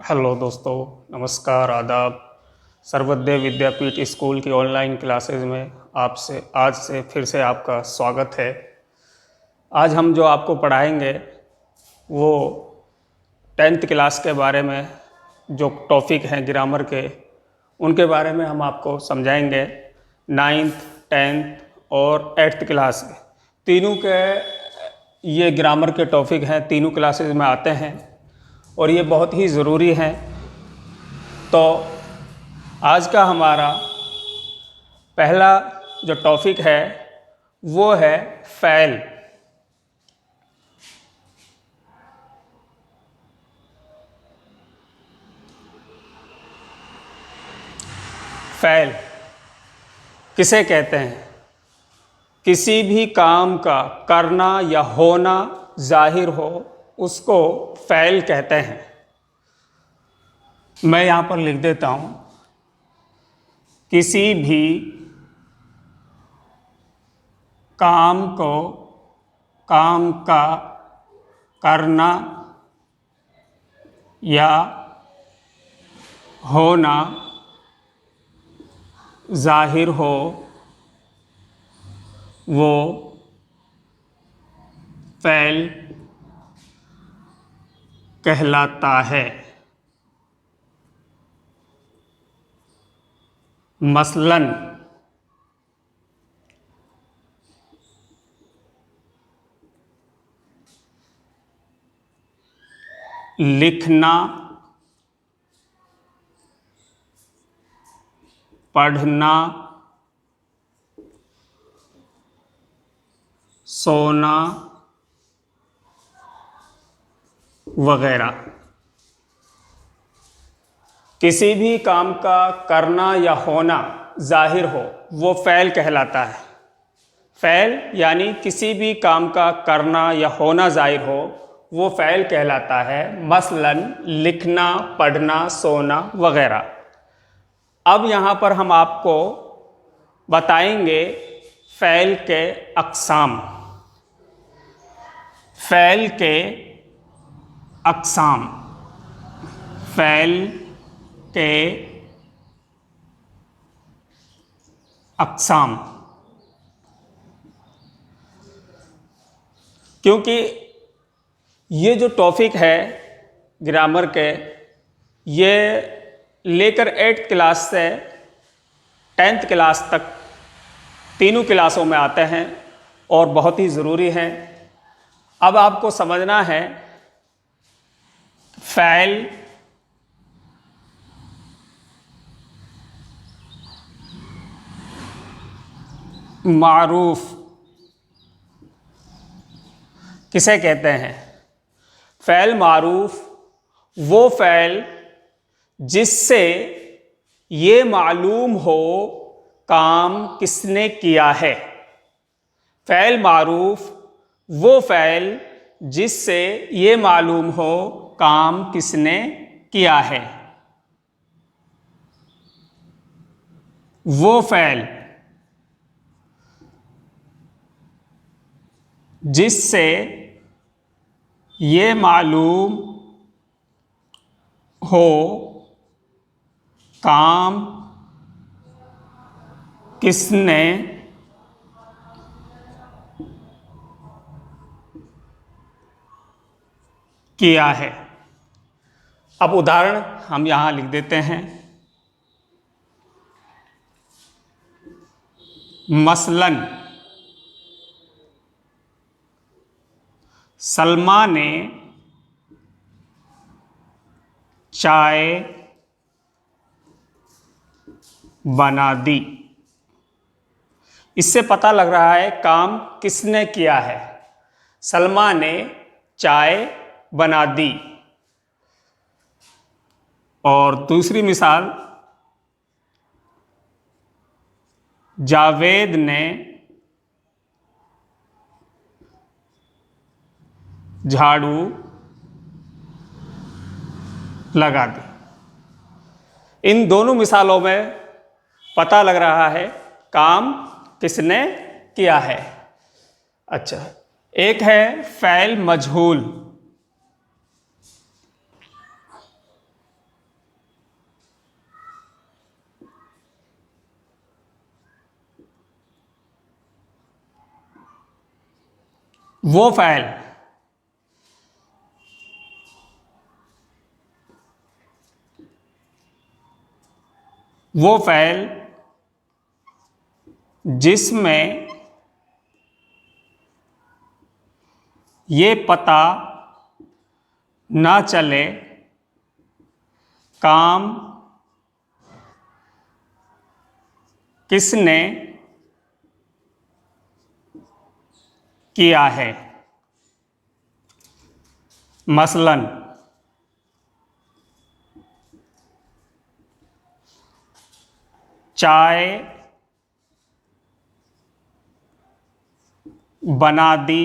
Hello दोस्तों, नमस्कार, आदाब। सर्वोदय विद्यापीठ स्कूल की ऑनलाइन क्लासेस में आज से फिर से आपका स्वागत है। आज हम जो आपको पढ़ाएंगे वो 10th क्लास के बारे में, जो टॉपिक हैं ग्रामर के, उनके बारे में हम आपको समझाएंगे। 9th, 10th और 8th क्लास तीनों के ये ग्रामर के टॉपिक हैं, तीनों क्लासेस में आते हैं और ये बहुत ही ज़रूरी हैं। तो आज का हमारा पहला जो टॉपिक है वो है फ़ैल। फ़ैल किसे कहते हैं? किसी भी काम का करना या होना जाहिर हो उसको फ़ैल कहते हैं। मैं यहाँ पर लिख देता हूँ, किसी भी काम का करना या होना जाहिर हो वो फ़ैल कहलाता है। मसलन लिखना, पढ़ना, सोना वगैरह। किसी भी काम का करना या होना जाहिर हो वो फ़ैल कहलाता है। फ़ैल यानी किसी भी काम का करना या होना जाहिर हो वो फ़ैल कहलाता है। मसलन लिखना, पढ़ना, सोना वगैरह। अब यहाँ पर हम आपको बताएंगे फ़ैल के अक़साम। फ़ैल के अक़साम, फ़ैल के अक़साम। क्योंकि ये जो टॉपिक है ग्रामर के, ये लेकर 8th क्लास से 10th क्लास तक तीनों क्लासों में आते हैं और बहुत ही ज़रूरी हैं। अब आपको समझना है फ़ैल मारूफ किसे कहते हैं? फ़ैल मारूफ वो फ़ैल जिससे ये मालूम हो काम किसने किया है। फ़ैल मारूफ वो फ़ैल जिससे ये मालूम हो काम किसने किया है। वो फ़ैल जिससे ये मालूम हो काम किसने किया है। अब उदाहरण हम यहाँ लिख देते हैं। मसलन सलमा ने चाय बना दी। इससे पता लग रहा है काम किसने किया है। सलमा ने चाय बना दी। और दूसरी मिसाल, जावेद ने झाड़ू लगा दी। इन दोनों मिसालों में पता लग रहा है काम किसने किया है। अच्छा, एक है फ़ैल मजहूल। वो फ़ैल जिसमें ये पता ना चले काम किसने किया है। मसलन चाय बना दी,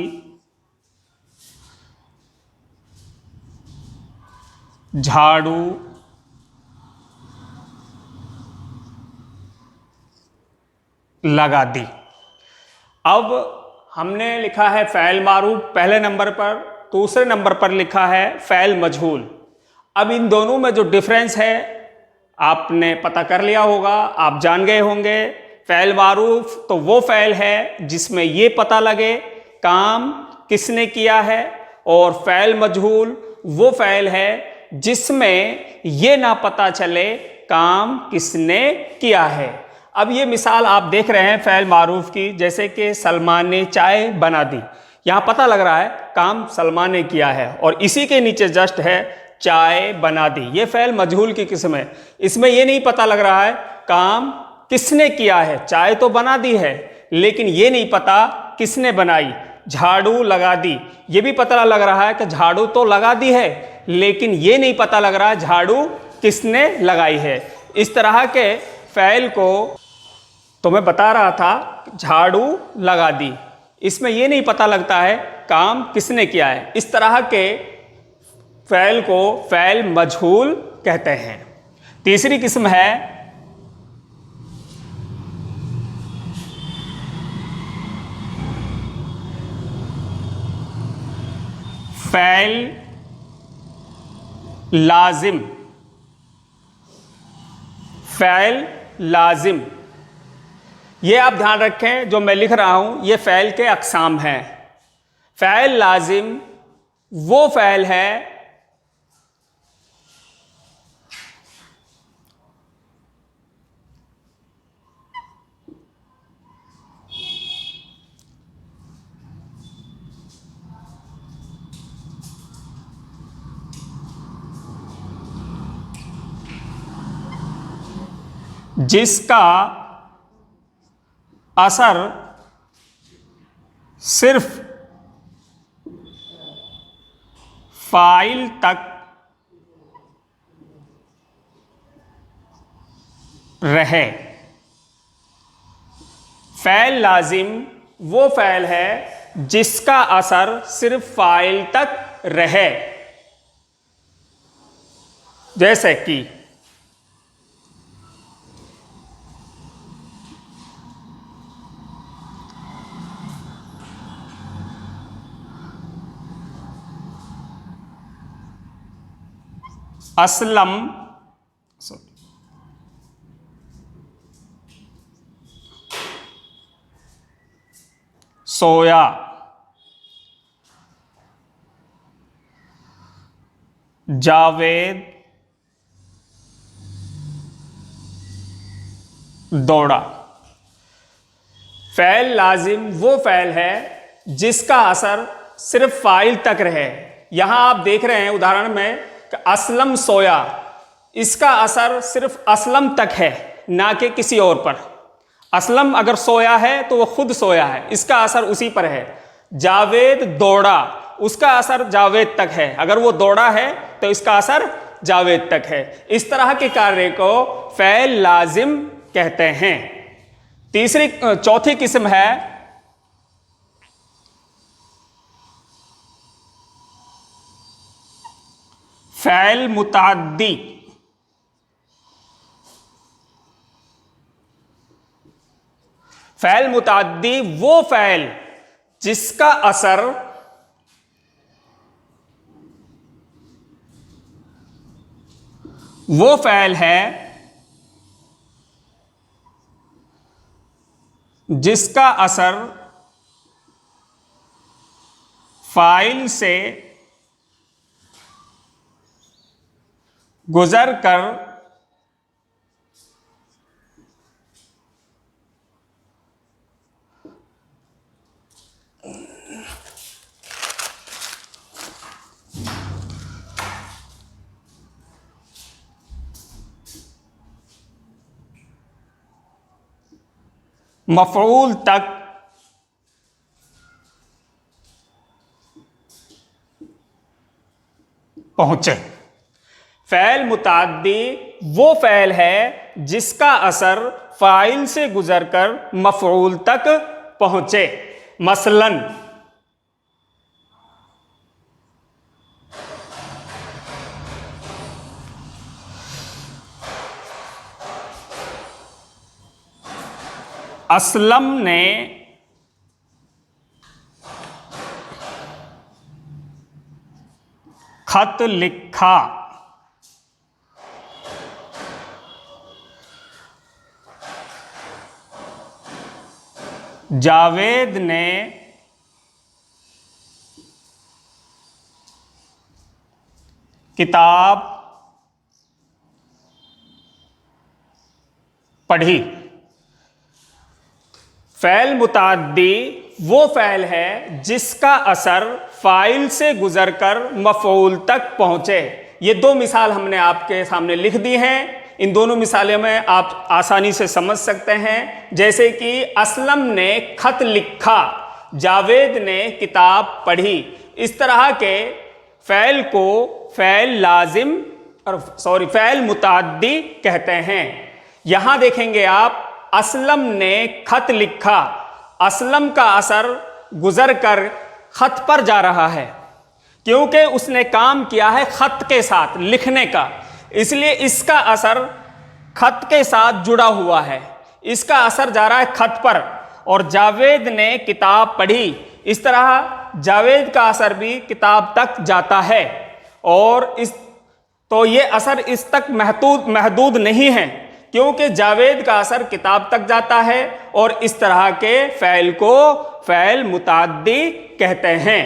झाड़ू लगा दी। अब हमने लिखा है फ़ैल मारूफ पहले नंबर पर, दूसरे नंबर पर लिखा है फ़ैल मजहूल। अब इन दोनों में जो डिफरेंस है आपने पता कर लिया होगा, आप जान गए होंगे। फ़ैल मारूफ तो वो फ़ैल है जिसमें ये पता लगे काम किसने किया है, और फ़ैल मजहूल वो फ़ैल है जिसमें ये ना पता चले काम किसने किया है। अब ये मिसाल आप देख रहे हैं फ़ैल मारूफ की, जैसे कि सलमान ने चाय बना दी। यहाँ पता लग रहा है काम सलमान ने किया है, और इसी के नीचे जस्ट है चाय बना दी। ये फ़ैल मजहूल की किस्म है। इसमें ये नहीं पता लग रहा है काम किसने किया है। चाय तो बना दी है लेकिन ये नहीं पता किसने बनाई। झाड़ू लगा दी, ये भी पता लग रहा है कि झाड़ू तो लगा दी है लेकिन ये नहीं पता लग रहा है झाड़ू किसने लगाई है। इस तरह के फ़ैल को तो मैं बता रहा था, झाड़ू लगा दी, इसमें ये नहीं पता लगता है काम किसने किया है। इस तरह के फ़ैल को फ़ैल मजहूल कहते हैं। तीसरी किस्म है फ़ैल लाजिम। फ़ैल लाजिम, ये आप ध्यान रखें, जो मैं लिख रहा हूं ये फ़ैल के अक़साम हैं। फ़ैल लाजिम वो फ़ैल है जिसका असर सिर्फ फ़ाइल तक रहे। फ़ैल लाजिम वो फ़ैल है जिसका असर सिर्फ फ़ाइल तक रहे। जैसे कि असलम सोया, जावेद दौड़ा। फ़ैल लाजिम वो फ़ैल है जिसका असर सिर्फ फ़ाइल तक रहे। यहां आप देख रहे हैं उदाहरण में कि असलम सोया, इसका असर सिर्फ असलम तक है ना कि किसी और पर। असलम अगर सोया है तो वो खुद सोया है, इसका असर उसी पर है। जावेद दौड़ा, उसका असर जावेद तक है, अगर वो दौड़ा है तो इसका असर जावेद तक है। इस तरह के कार्य को फ़ैल लाजिम कहते हैं। चौथी किस्म है फ़ैल मुतअद्दी। फ़ैल मुतअद्दी वो फ़ैल जिसका असर वो फ़ैल है जिसका असर फाइल से गुजर कर मफ़ऊल तक पहुंचे। फ़ैल मुताद्दी वो फ़ैल है जिसका असर फ़ाइल से गुजरकर मफ़ऊल तक पहुंचे। मसलन असलम ने खत लिखा। जावेद ने किताब पढ़ी। फ़ैल मुताद्दी वो फ़ैल है जिसका असर फ़ाइल से गुजरकर मफ़ऊल तक पहुँचे। ये दो मिसाल हमने आपके सामने लिख दी हैं। इन दोनों मिसालों में आप आसानी से समझ सकते हैं। जैसे कि असलम ने खत लिखा, जावेद ने किताब पढ़ी। इस तरह के फ़ैल को फ़ैल लाजिम फ़ैल मुताद्दी कहते हैं। यहाँ देखेंगे आप, असलम ने खत लिखा। असलम का असर गुजर कर खत पर जा रहा है, क्योंकि उसने काम किया है खत के साथ लिखने का, इसलिए इसका असर खत के साथ जुड़ा हुआ है। इसका असर जा रहा है खत पर। और जावेद ने किताब पढ़ी, इस तरह जावेद का असर भी किताब तक जाता है। और तो ये असर इस तक महदूद नहीं है, क्योंकि जावेद का असर किताब तक जाता है। और इस तरह के फ़ैल को फ़ैल मुताद्दी कहते हैं।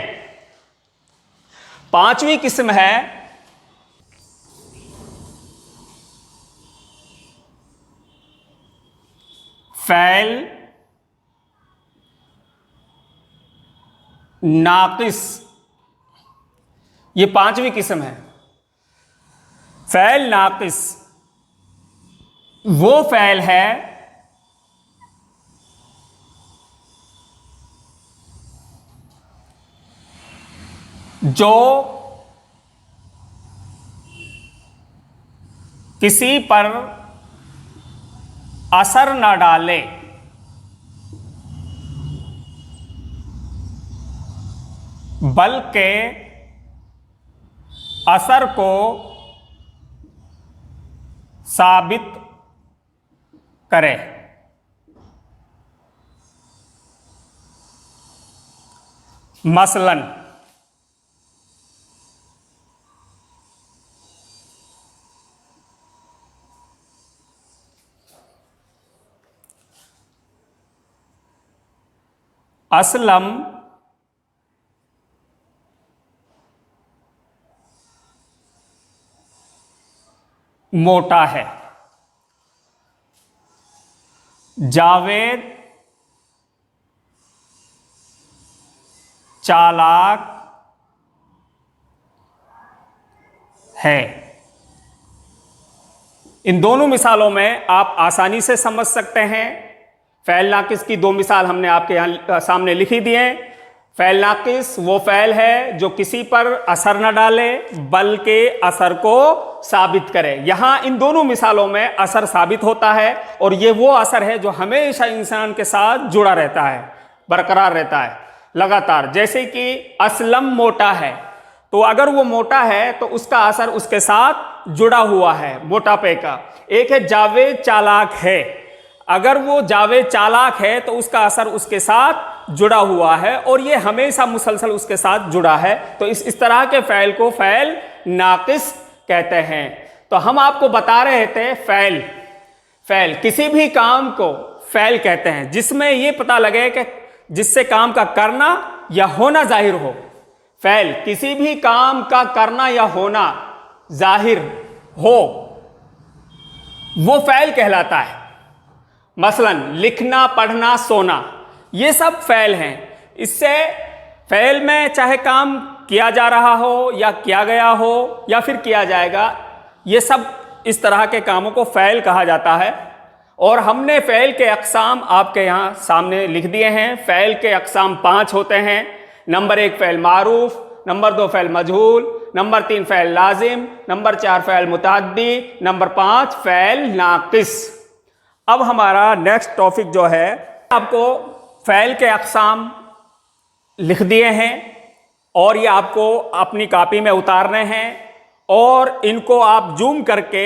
पांचवी किस्म है फ़ैल नाक़िस। ये पांचवी किस्म है। फ़ैल नाक़िस वो फ़ैल है जो किसी पर असर न डाले, बल्कि असर को साबित करे। मसलन असलम मोटा है, जावेद चालाक है। इन दोनों मिसालों में आप आसानी से समझ सकते हैं। फ़ैल नाक़िस की दो मिसाल हमने आपके यहाँ सामने लिखी दी है। फ़ैल नाक़िस वो फ़ैल है जो किसी पर असर न डाले, बल्कि असर को साबित करे। यहाँ इन दोनों मिसालों में असर साबित होता है, और ये वो असर है जो हमेशा इंसान के साथ जुड़ा रहता है, बरकरार रहता है लगातार। जैसे कि असलम मोटा है, तो अगर वो मोटा है तो उसका असर उसके साथ जुड़ा हुआ है मोटापे का। एक है जावेद चालाक है, अगर वो जावेद चालाक है तो उसका असर उसके साथ जुड़ा हुआ है, और ये हमेशा मुसलसल उसके साथ जुड़ा है। तो इस तरह के फ़ैल को फ़ैल नाक़िस कहते हैं। तो हम आपको बता रहे थे फ़ैल किसी भी काम को फ़ैल कहते हैं जिसमें ये पता लगे कि जिससे काम का करना या होना जाहिर हो। फ़ैल किसी भी काम का करना या होना जाहिर हो, वो फ़ैल कहलाता है। मसलन लिखना, पढ़ना, सोना, ये सब फ़ैल हैं। इससे फ़ैल में चाहे काम किया जा रहा हो या किया गया हो या फिर किया जाएगा, ये सब इस तरह के कामों को फ़ैल कहा जाता है। और हमने फ़ैल के अक़साम आपके यहाँ सामने लिख दिए हैं। फ़ैल के अक़साम 5 होते हैं। नंबर 1 फ़ैल मारूफ, नंबर 2 फ़ैल मजहूल, नंबर 3 फ़ैल लाजिम, नंबर 4 फ़ैल मुतअद्दी, नंबर 5 फ़ैल नाक़िस। अब हमारा नेक्स्ट टॉपिक जो है, आपको फ़ैल के अक़साम लिख दिए हैं और ये आपको अपनी कॉपी में उतारने हैं और इनको आप जूम करके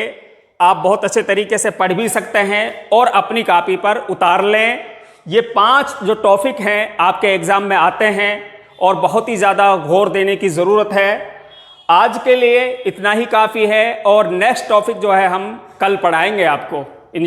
आप बहुत अच्छे तरीके से पढ़ भी सकते हैं और अपनी कॉपी पर उतार लें। ये 5 जो टॉपिक हैं आपके एग्ज़ाम में आते हैं और बहुत ही ज़्यादा गौर देने की ज़रूरत है। आज के लिए इतना ही काफ़ी है और नेक्स्ट टॉपिक जो है हम कल पढ़ाएंगे आपको।